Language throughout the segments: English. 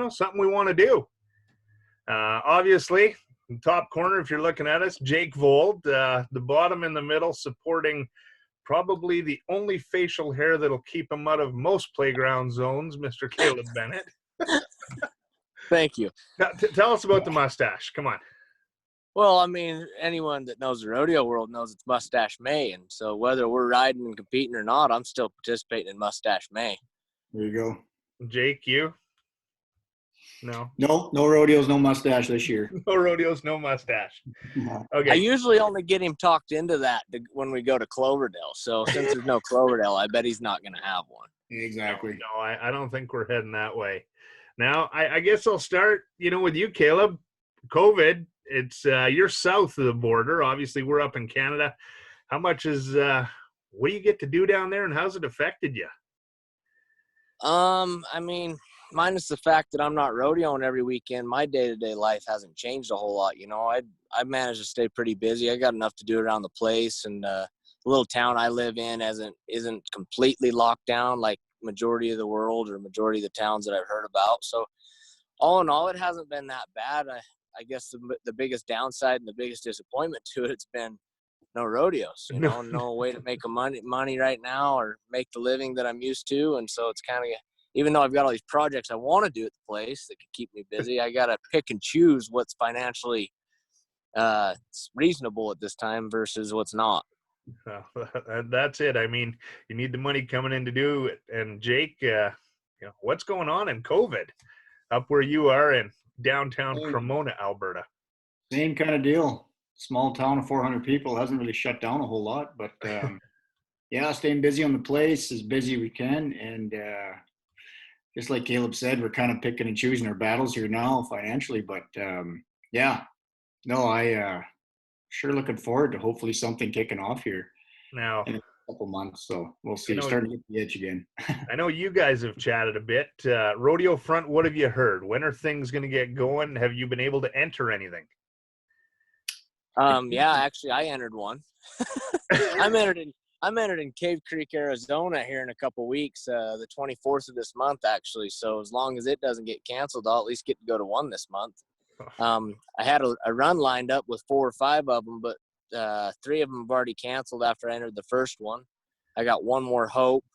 something we want to do. Obviously, in the top corner, if you're looking at us, Jake Vold, the bottom in the middle supporting probably the only facial hair that'll keep him out of most playground zones, Mr. Caleb Bennett. Thank you. Tell us about the mustache. Come on. Well, I mean, anyone that knows the rodeo world knows it's Mustache May. And so whether we're riding and competing or not, I'm still participating in Mustache May. There you go. Jake, you? No rodeos, no mustache this year. No rodeos, no mustache. Okay. I usually only get him talked into that when we go to Cloverdale. So since there's no Cloverdale, I bet he's not going to have one. Exactly. No, I don't think we're heading that way. Now, I guess I'll start, with you, Caleb. COVID, it's you're south of the border. Obviously, we're up in Canada. How much is what do you get to do down there, and how's it affected you? I mean, minus the fact that I'm not rodeoing every weekend, my day-to-day life hasn't changed a whole lot. I managed to stay pretty busy. I got enough to do around the place, and the little town I live in isn't completely locked down like majority of the world or majority of the towns that I've heard about. So all in all, it hasn't been that bad. I guess the biggest downside and the biggest disappointment to it's been no rodeos, no way to make money right now or make the living that I'm used to. And so it's kind of, even though I've got all these projects I want to do at the place that can keep me busy, I got to pick and choose what's financially reasonable at this time versus what's not. That's it. I mean, you need the money coming in to do it. And Jake, what's going on in COVID up where you are in downtown Cremona, Alberta? Same kind of deal. Small town of 400 people, hasn't really shut down a whole lot, but staying busy on the place, as busy as we can. And just like Caleb said, we're kind of picking and choosing our battles here now financially, but I sure looking forward to hopefully something kicking off here now in a couple months. So we'll see. Starting to get the edge again. I know you guys have chatted a bit. Rodeo front, what have you heard? When are things going to get going? Have you been able to enter anything? Actually, I entered one. I'm entered in Cave Creek, Arizona here in a couple weeks, the 24th of this month, actually. So as long as it doesn't get canceled, I'll at least get to go to one this month. I had a run lined up with 4 or 5 of them, but 3 of them have already canceled after I entered the first one. I got one more hope,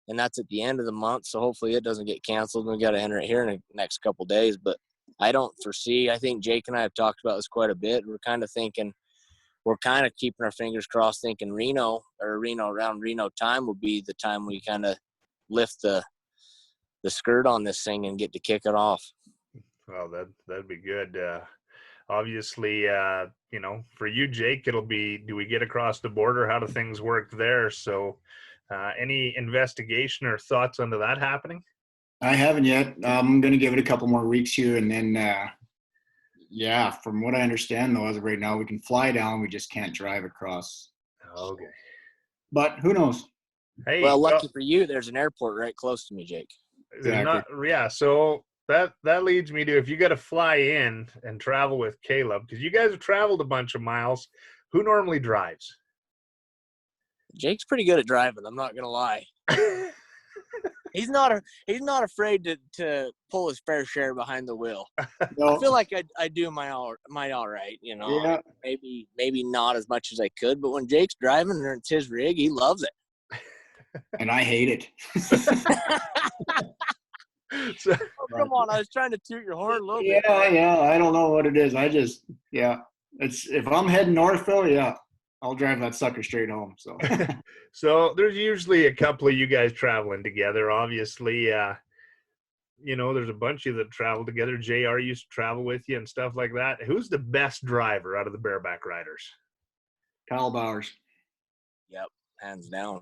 and that's at the end of the month. So hopefully it doesn't get canceled. We got to enter it here in the next couple days, but I don't foresee. I think Jake and I have talked about this quite a bit. We're kind of keeping our fingers crossed, thinking around Reno time will be the time we kind of lift the skirt on this thing and get to kick it off. Well, that'd be good. Obviously, for you, Jake, it'll be, do we get across the border? How do things work there? So any investigation or thoughts onto that happening? I haven't yet. I'm going to give it a couple more weeks here. And then, from what I understand, though, as of right now, we can fly down. We just can't drive across. Okay. But who knows? Hey, well, lucky for you, there's an airport right close to me, Jake. Exactly. So that leads me to, if you got to fly in and travel with Caleb, because you guys have traveled a bunch of miles, who normally drives? Jake's pretty good at driving. I'm not going to lie. He's not afraid to pull his fair share behind the wheel. No. I feel like I do my all right, Yeah. Maybe not as much as I could, but when Jake's driving and it's his rig, he loves it. And I hate it. Come on, I was trying to toot your horn a little bit. Yeah, I don't know what it is. It's if I'm heading north though, I'll drive that sucker straight home. So So there's usually a couple of you guys traveling together. Obviously, there's a bunch of you that travel together. JR used to travel with you and stuff like that. Who's the best driver out of the bareback riders? Kyle Bowers. Yep, hands down.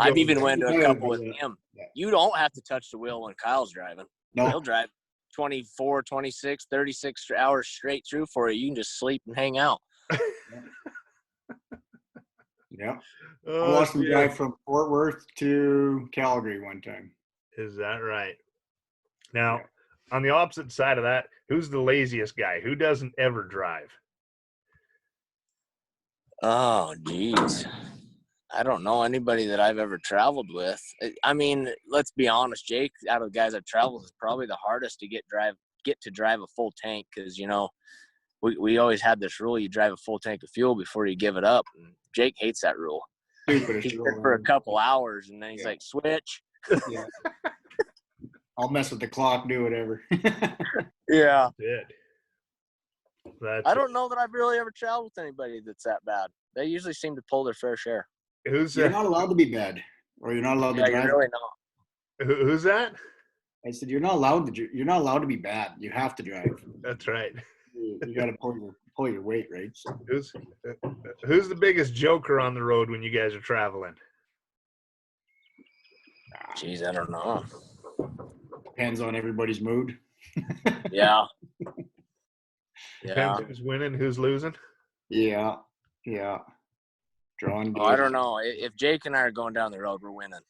I've even went to a couple with him. Yeah. You don't have to touch the wheel when Kyle's driving. No. He'll drive 24, 26, 36 hours straight through for you. You can just sleep and hang out. Yeah. I watched him drive from Fort Worth to Calgary one time. Is that right? Now, on the opposite side of that, who's the laziest guy? Who doesn't ever drive? Oh, geez. I don't know anybody that I've ever traveled with. I mean, let's be honest, Jake, out of the guys I've traveled with, is probably the hardest to get to drive a full tank, because, you know, we always had this rule: you drive a full tank of fuel before you give it up. And Jake hates that rule. Stupidest He rule. did for a couple hours, and then he's like, switch. Yeah. I'll mess with the clock, do whatever. Yeah. I don't know that I've really ever traveled with anybody that's that bad. They usually seem to pull their fair share. You're not allowed to be bad, or you're not allowed to drive. You're really not. Who's that? I said you're not allowed to be bad. You have to drive. That's right. You got to pull your weight, right? So. Who's the biggest joker on the road when you guys are traveling? Jeez, I don't know. Depends on everybody's mood. Yeah. Depends who's winning, who's losing. Yeah. Drawing. I don't know. If Jake and I are going down the road, we're winning.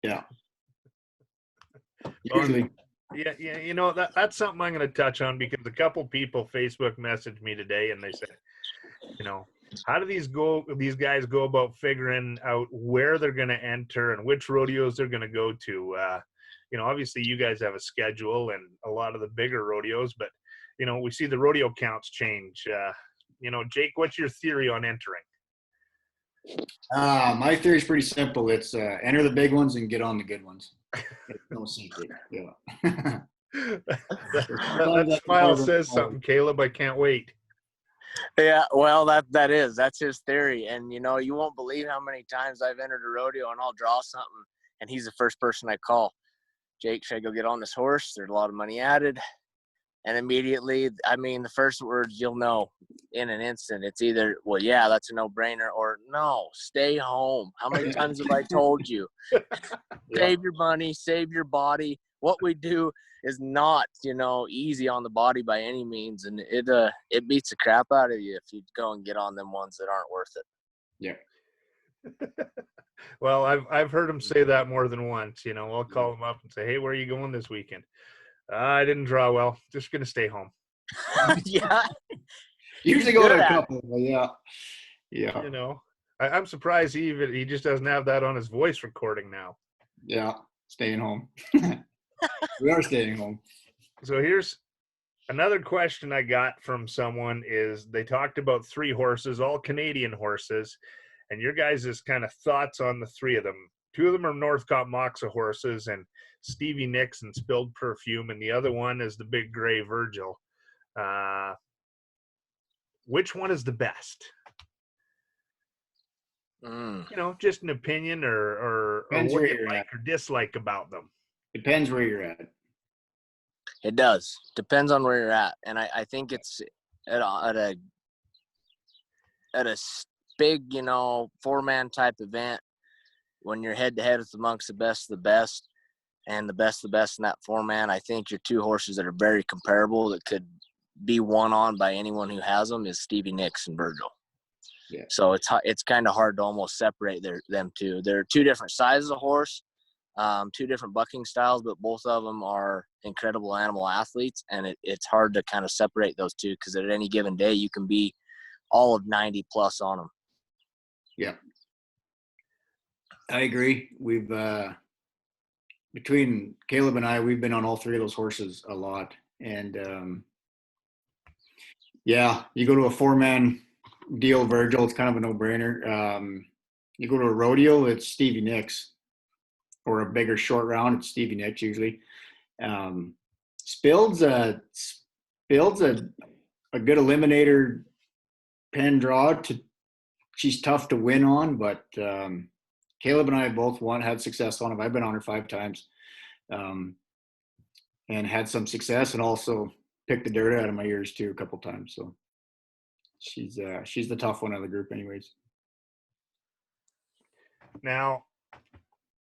Yeah. Usually. Yeah. You know, that's something I'm going to touch on, because a couple people Facebook messaged me today and they said, you know, how do these guys go about figuring out where they're going to enter and which rodeos they're going to go to? You know, obviously you guys have a schedule and a lot of the bigger rodeos, but, you know, we see the rodeo counts change. You know, Jake, what's your theory on entering? My theory is pretty simple. It's enter the big ones and get on the good ones. It's no secret. Yeah. that smile says something, Caleb. I can't wait. Yeah, well, that's his theory. And, you know, you won't believe how many times I've entered a rodeo and I'll draw something and he's the first person I call. Jake, should I go get on this horse? There's a lot of money added. And immediately, I mean, the first words you'll know in an instant, it's either, well, yeah, that's a no-brainer, or no, stay home. How many times have I told you? Save your money, save your body. What we do is not, you know, easy on the body by any means, and it beats the crap out of you if you go and get on them ones that aren't worth it. Yeah. Well, I've heard him say that more than once. You know, I'll call him up and say, hey, where are you going this weekend? I didn't draw well. Just going to stay home. Yeah. Usually go to a couple, but yeah. You know, I'm surprised he just doesn't have that on his voice recording now. Yeah, staying home. We are staying home. So here's another question I got from someone is they talked about 3 horses, all Canadian horses, and your guys' kind of thoughts on the 3 of them. 2 of them are Northcott Moxa horses and Stevie Nicks and Spilled Perfume, and the other one is the big gray Virgil. Which one is the best? You know, just an opinion or what you like or dislike about them. Depends where you're at. It does. Depends on where you're at. And I think it's at a big, you know, 4-man type event when you're head-to-head with amongst the best of the best and the best of the best in that 4-man. I think your 2 horses that are very comparable that could be won on by anyone who has them is Stevie Nicks and Virgil. Yeah. So it's kind of hard to almost separate them two. They're 2 different sizes of horse, 2 different bucking styles, but both of them are incredible animal athletes, and it's hard to kind of separate those 2 because at any given day you can be all of 90 plus on them. Yeah. I agree. We've between Caleb and I, we've been on all 3 of those horses a lot, and yeah, you go to a 4-man deal, Virgil, it's kind of a no-brainer. You go to a rodeo, it's Stevie Nicks, or a bigger short round, it's Stevie Nicks usually. Spilled's a good eliminator pen draw. She's tough to win on, but Caleb and I both had success on her. I've been on her 5 times, and had some success, and also picked the dirt out of my ears too a couple times. So she's the tough one out of the group, anyways. Now,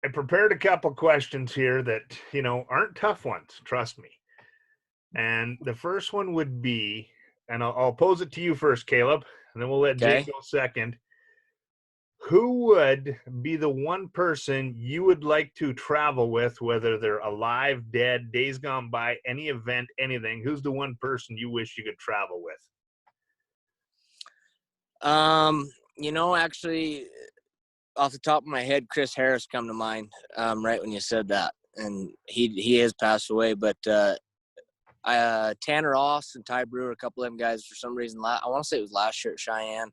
I prepared a couple questions here that, you know, aren't tough ones, trust me. And the first one would be, and I'll pose it to you first, Caleb, and then we'll let Jake go second. Who would be the one person you would like to travel with, whether they're alive, dead, days gone by, any event, anything? Who's the one person you wish you could travel with? You know, actually, off the top of my head, Chris Harris come to mind right when you said that, and he has passed away. But Tanner Oss and Ty Brewer, a couple of them guys, for some reason, I want to say it was last year at Cheyenne.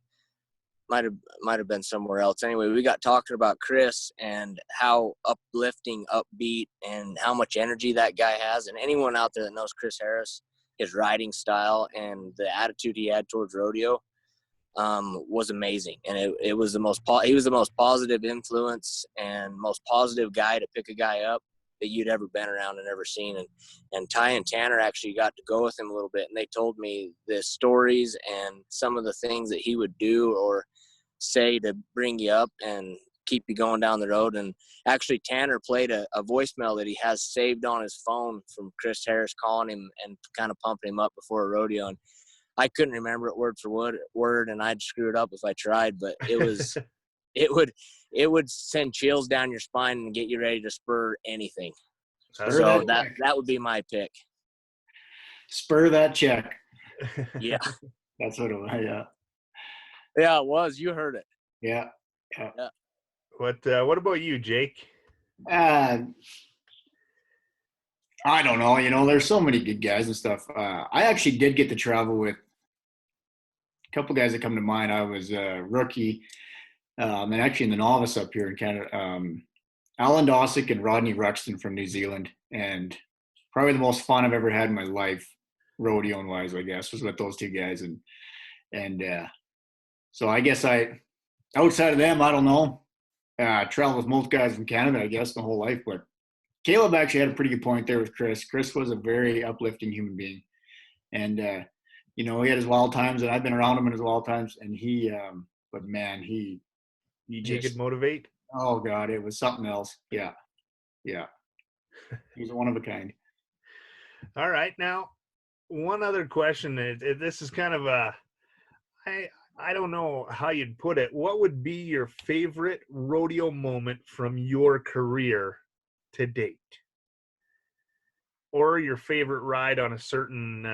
Might have been somewhere else. Anyway, we got talking about Chris and how uplifting, upbeat, and how much energy that guy has. And anyone out there that knows Chris Harris, his riding style and the attitude he had towards rodeo was amazing. And it was he was the most positive influence and most positive guy to pick a guy up that you'd ever been around and ever seen. And Ty and Tanner actually got to go with him a little bit, and they told me the stories and some of the things that he would do or say to bring you up and keep you going down the road. And actually Tanner played a voicemail that he has saved on his phone from Chris Harris calling him and kind of pumping him up before a rodeo. And I couldn't remember it word for word, and I'd screw it up if I tried, but it was it would send chills down your spine and get you ready to spur anything. So that would be my pick. Spur that check. Yeah. That's what it was. Yeah. Yeah, it was. You heard it. Yeah. What about you, Jake? I don't know. There's so many good guys and stuff. I actually did get to travel with a couple guys that come to mind. I was a rookie, and actually in the novice up here in Canada. Alan Dossick and Rodney Ruxton from New Zealand, and probably the most fun I've ever had in my life, rodeoing wise, I guess, was with those two guys. And so I guess outside of them, I don't know. Traveled with most guys from Canada, I guess, my whole life. But Caleb actually had a pretty good point there with Chris. Chris was a very uplifting human being. And, he had his wild times, and I've been around him in his wild times. And he could motivate. Oh, God, it was something else. Yeah. He's one of a kind. All right. Now, one other question. This is kind of I don't know how you'd put it. What would be your favorite rodeo moment from your career to date? Or your favorite ride on a certain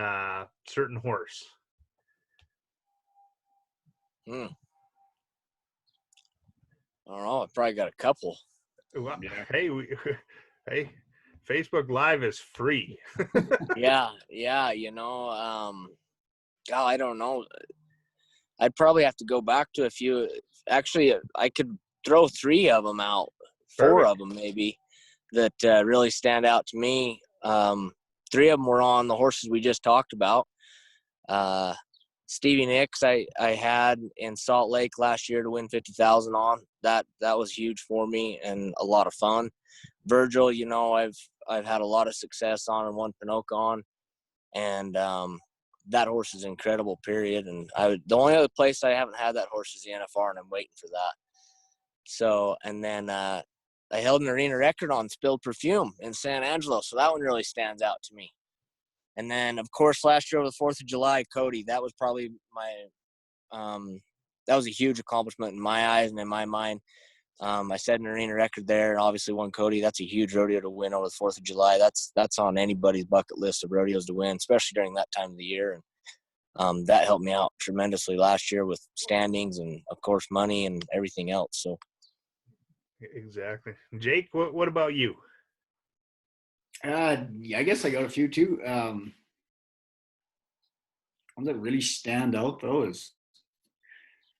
horse? I don't know. I probably got a couple. Well, yeah. Hey, Facebook Live is free. Yeah. I don't know. I'd probably have to go back to a few. Actually, I could throw 3 of them out, 4 of them maybe, that really stand out to me. 3 of them were on the horses we just talked about. Stevie Nicks, I had in Salt Lake last year to win 50,000 on. That was huge for me and a lot of fun. Virgil, I've had a lot of success on and won Pinocchio on, and that horse is incredible, period. And the only other place I haven't had that horse is the NFR, and I'm waiting for that. So, and then I held an arena record on Spilled Perfume in San Angelo, so that one really stands out to me. And then, of course, last year over the 4th of July, Cody, that was probably that was a huge accomplishment in my eyes and in my mind. I set an arena record there and obviously won Cody. That's a huge rodeo to win over the 4th of July. That's on anybody's bucket list of rodeos to win, especially during that time of the year. And that helped me out tremendously last year with standings and, of course, money and everything else. So, exactly. Jake, what about you? I guess I got a few too. Ones that really stand out though is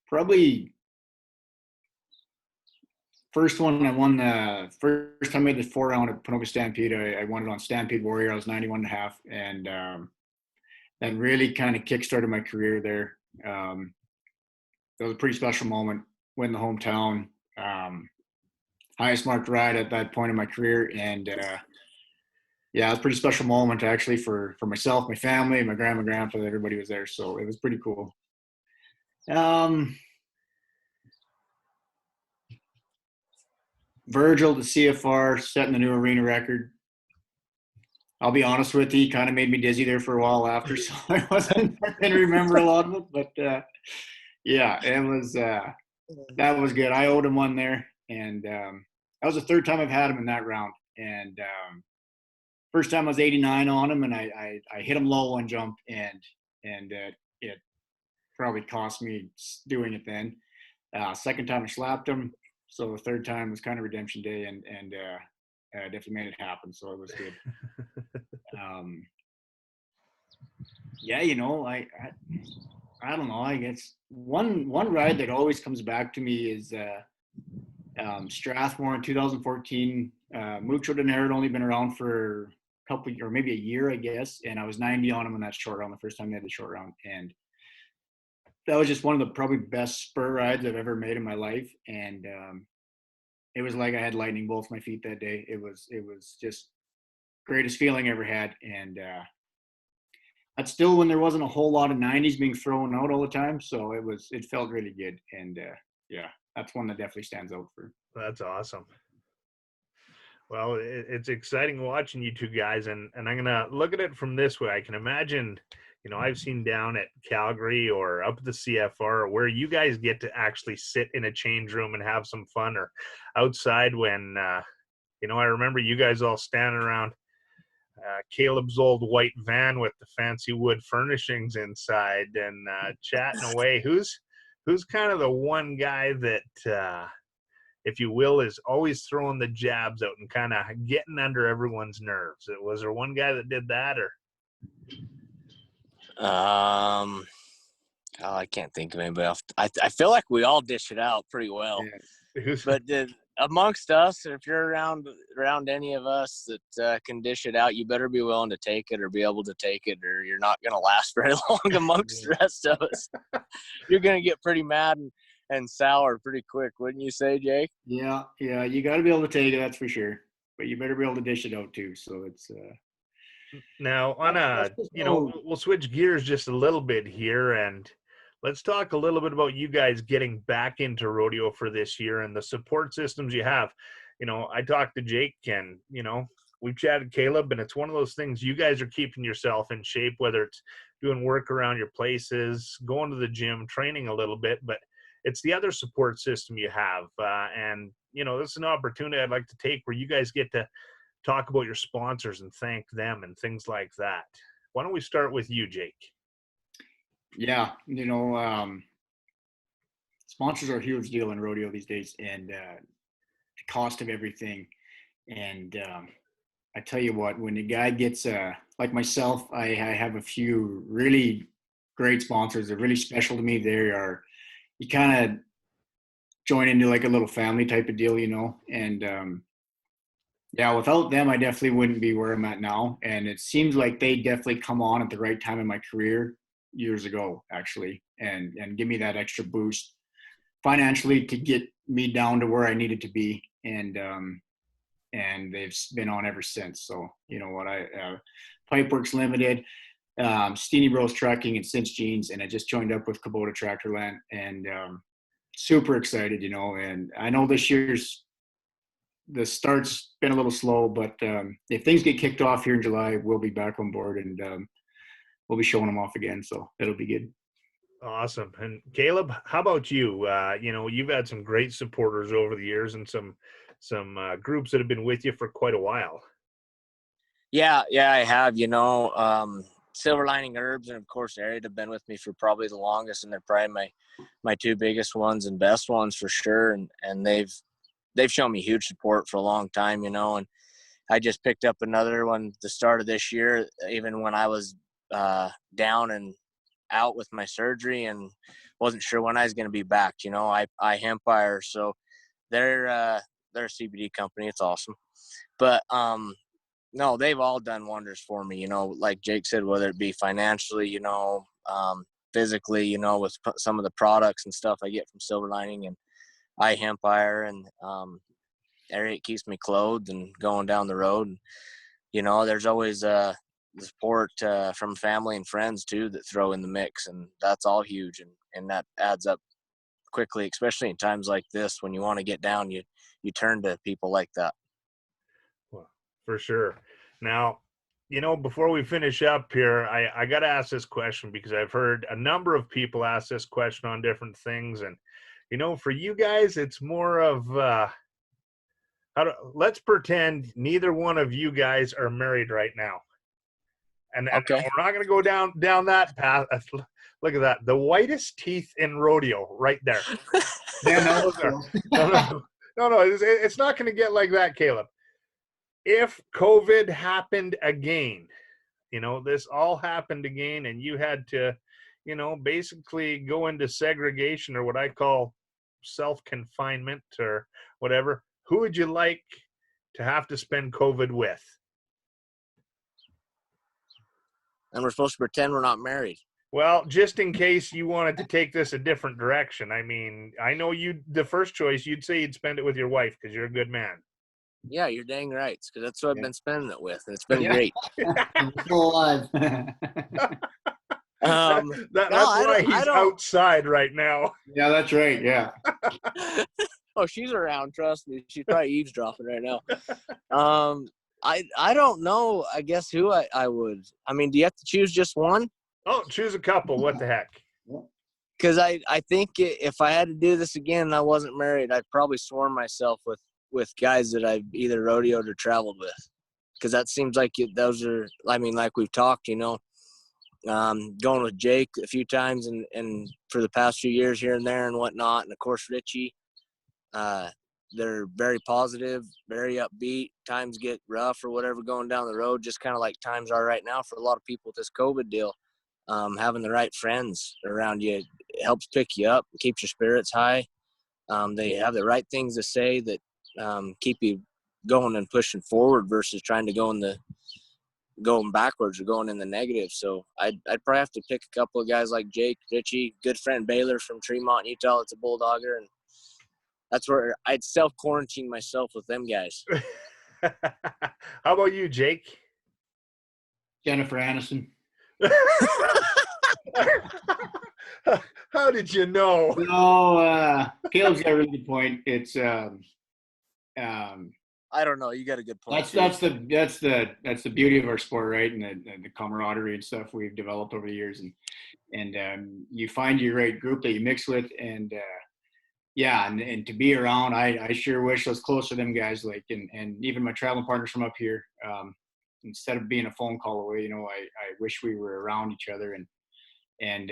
probably first one I won the first time I did 4-round at Pinocchio Stampede. I won it on Stampede Warrior. I was 91.5, and that really kind of kickstarted my career there. It was a pretty special moment. Win the hometown, highest marked ride at that point in my career, and yeah, it was a pretty special moment actually for myself, my family, my grandpa, everybody was there, so it was pretty cool. Virgil, the CFR, setting the new arena record. I'll be honest with you, he kind of made me dizzy there for a while after, so I didn't remember a lot of it, but yeah, it was that was good. I owed him one there, and that was the 3rd time I've had him in that round, and first time I was 89 on him, and I hit him low one jump, and it probably cost me doing it then. Second time I slapped him, So the third time was kind of redemption day, and definitely made it happen. So it was good. Yeah, I don't know. I guess one ride that always comes back to me is Strathmore in 2014. Mucho de Nero had only been around for a couple or maybe a year, I guess, and I was 90 on him in that short round the first time they had the short round, and that was just one of the probably best spur rides I've ever made in my life. And it was like I had lightning bolts my feet that day. It was just greatest feeling I ever had, and that's still when there wasn't a whole lot of 90s being thrown out all the time, so it felt really good. And yeah, that's one that definitely stands out for. That's awesome. Well, it's exciting watching you two guys, and I'm gonna look at it from this way. I can imagine, I've seen down at Calgary or up at the CFR where you guys get to actually sit in a change room and have some fun, or outside when, I remember you guys all standing around Caleb's old white van with the fancy wood furnishings inside and chatting away. Who's kind of the one guy that, if you will, is always throwing the jabs out and kind of getting under everyone's nerves? Was there one guy that did that, or? I can't think of anybody else. I feel like we all dish it out pretty well. Yeah. But amongst us, if you're around any of us that can dish it out, you better be willing to take it or be able to take it, or you're not going to last very long amongst the rest of us. You're going to get pretty mad and sour pretty quick, wouldn't you say, Jake? Yeah, you got to be able to take it, that's for sure. But you better be able to dish it out too. So it's now on we'll switch gears just a little bit here, and let's talk a little bit about you guys getting back into rodeo for this year and the support systems you have. I talked to Jake, and we've chatted Caleb, and it's one of those things. You guys are keeping yourself in shape, whether it's doing work around your places, going to the gym, training a little bit, but it's the other support system you have. And this is an opportunity I'd like to take where you guys get to talk about your sponsors and thank them and things like that. Why don't we start with you, Jake? Yeah, sponsors are a huge deal in rodeo these days, and the cost of everything. And I tell you what, when a guy gets like myself, I have a few really great sponsors. They're really special to me. You kind of join into like a little family type of deal, and yeah, without them, I definitely wouldn't be where I'm at now. And it seems like they definitely come on at the right time in my career years ago, actually, and give me that extra boost financially to get me down to where I needed to be. And they've been on ever since. So, Pipeworks Limited, Steeny Bros Trucking, and Cinch Jeans, and I just joined up with Kubota Tractorland, and super excited, and I know the start's been a little slow, but if things get kicked off here in July, we'll be back on board, and we'll be showing them off again. So it'll be good. Awesome. And Caleb, how about you? You've had some great supporters over the years, and some groups that have been with you for quite a while. Yeah, I have. Silver Lining Herbs and of course Arid have been with me for probably the longest, and they're probably my two biggest ones and best ones for sure. And they've shown me huge support for a long time, and I just picked up another one at the start of this year, even when I was down and out with my surgery and wasn't sure when I was going to be back. I Hempire, so they're a CBD company. It's awesome. But no, they've all done wonders for me, like Jake said, whether it be financially, physically, with some of the products and stuff I get from Silver Lining and Hempire, and it keeps me clothed and going down the road. And, there's always the support from family and friends too that throw in the mix, and that's all huge, and that adds up quickly, especially in times like this when you want to get down. You turn to people like that. Well, for sure. Now, before we finish up here, I got to ask this question because I've heard a number of people ask this question on different things, and for you guys, it's more of let's pretend neither one of you guys are married right now. And okay. We're not going to go down that path. Look at that. The whitest teeth in rodeo right there. Yeah, No, it's not going to get like that, Caleb. If COVID happened again, this all happened again, and you had to, basically go into segregation, or what I call self-confinement or whatever, who would you like to have to spend COVID with? And we're supposed to pretend we're not married. Well, just in case you wanted to take this a different direction. I mean, I know the first choice, you'd say you'd spend it with your wife because you're a good man. Yeah, you're dang right. Because that's what I've been spending it with, and it's been great. We're still alive. That's why he's outside right now. Yeah, that's right. Yeah. Oh, she's around. Trust me, she's probably eavesdropping right now. I don't know. I guess who I would. I mean, do you have to choose just one? Oh, choose a couple. What the heck? Because I think if I had to do this again and I wasn't married, I'd probably swarm myself with guys that I've either rodeoed or traveled with. Because that seems like those are, I mean, like we've talked, going with Jake a few times and for the past few years here and there and whatnot. And, of course, Richie. They're very positive, very upbeat. Times get rough or whatever going down the road, just kind of like times are right now for a lot of people with this COVID deal. Having the right friends around you helps pick you up, keeps your spirits high. They have the right things to say that keep you going and pushing forward versus trying to going backwards or going in the negative. So I'd probably have to pick a couple of guys like Jake, Richie, good friend Baylor from Tremont, Utah. It's a Bulldogger, and that's where I'd self-quarantine myself with them guys. How about you, Jake? Jennifer Aniston. How did you know? No, Caleb's got a really good point. It's I don't know. You got a good point. That's the beauty of our sport, right? And the camaraderie and stuff we've developed over the years, and you find your right group that you mix with, and and to be around, I sure wish I was closer to them guys. Like, and even my traveling partners from up here. Instead of being a phone call away, I wish we were around each other and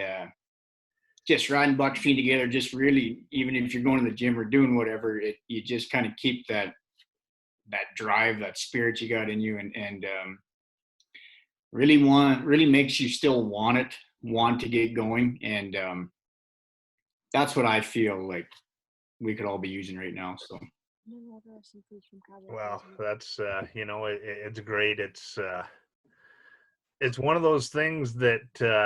just riding buck feet together. Just really, even if you're going to the gym or doing whatever, you just kind of keep that drive, that spirit you got in you, and really makes you still want to get going. And that's what I feel like we could all be using right now. So. Well, that's it's great. It's one of those things that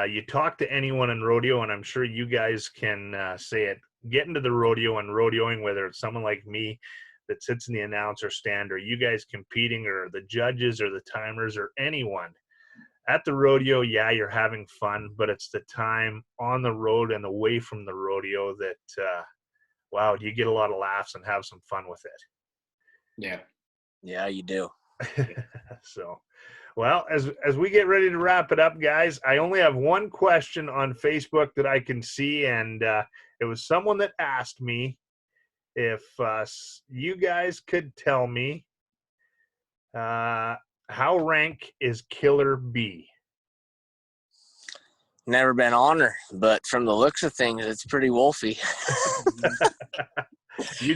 you talk to anyone in rodeo, and I'm sure you guys can say it. Get into the rodeo and rodeoing, whether it's someone like me that sits in the announcer stand, or you guys competing, or the judges, or the timers, or anyone at the rodeo. Yeah, you're having fun, but it's the time on the road and away from the rodeo that. Wow, do you get a lot of laughs and have some fun with it? Yeah, you do. So, well, as we get ready to wrap it up, guys, I only have one question on Facebook that I can see, and it was someone that asked me if you guys could tell me how rank is Killer B? Never been on her, but from the looks of things, it's pretty wolfy.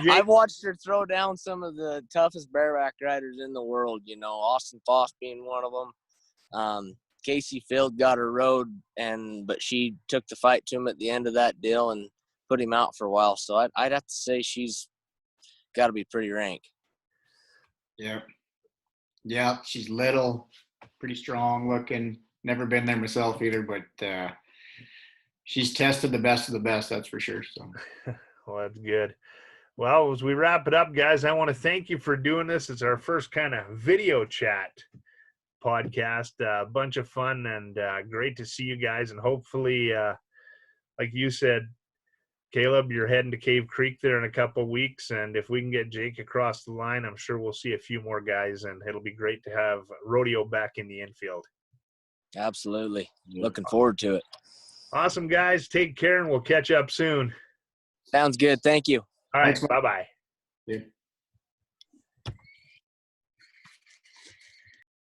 I've watched her throw down some of the toughest bareback riders in the world, Austin Foss being one of them. Casey Field got her rode, but she took the fight to him at the end of that deal and put him out for a while. So I'd have to say she's got to be pretty rank. Yeah, she's little, pretty strong looking. Never been there myself either, but she's tested the best of the best, that's for sure. So, well, that's good. Well, as we wrap it up, guys, I want to thank you for doing this. It's our first kind of video chat podcast. A bunch of fun and great to see you guys. And hopefully, like you said, Caleb, you're heading to Cave Creek there in a couple of weeks. And if we can get Jake across the line, I'm sure we'll see a few more guys. And it'll be great to have rodeo back in the infield. Absolutely. Looking forward to it. Awesome, guys. Take care, and we'll catch up soon. Sounds good. Thank you. All right. Bye-bye. Yeah.